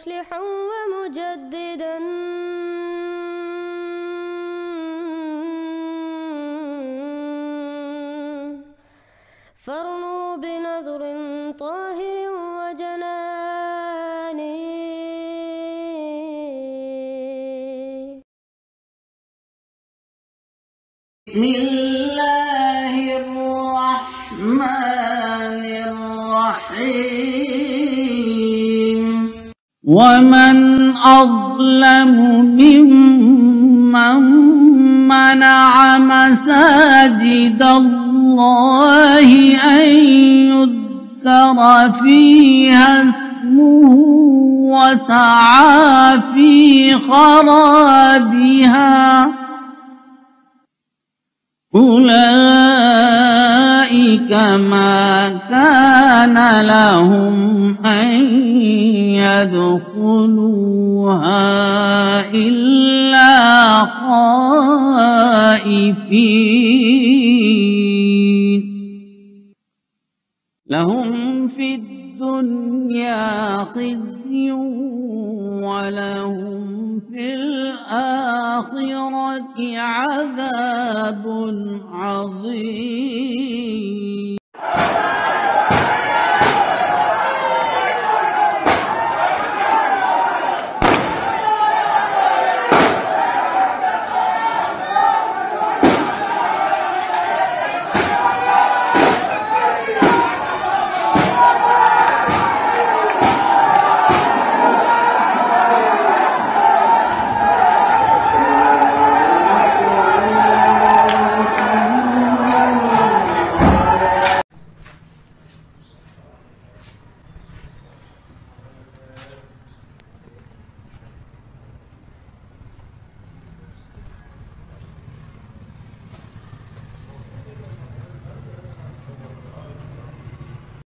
مصلحا ومجددا فارنوا بنذر طاهر وجنان. بسم الله الرحمن الرحيم. ومن أظلم ممن منع مساجد الله أن يذكر فيها اسمه وسعى في خرابها أولئك ما كان لهم أن يدخلوها إلا خائفين لهم في الدنيا خزي ولهم في الآخرة عذاب عظيم.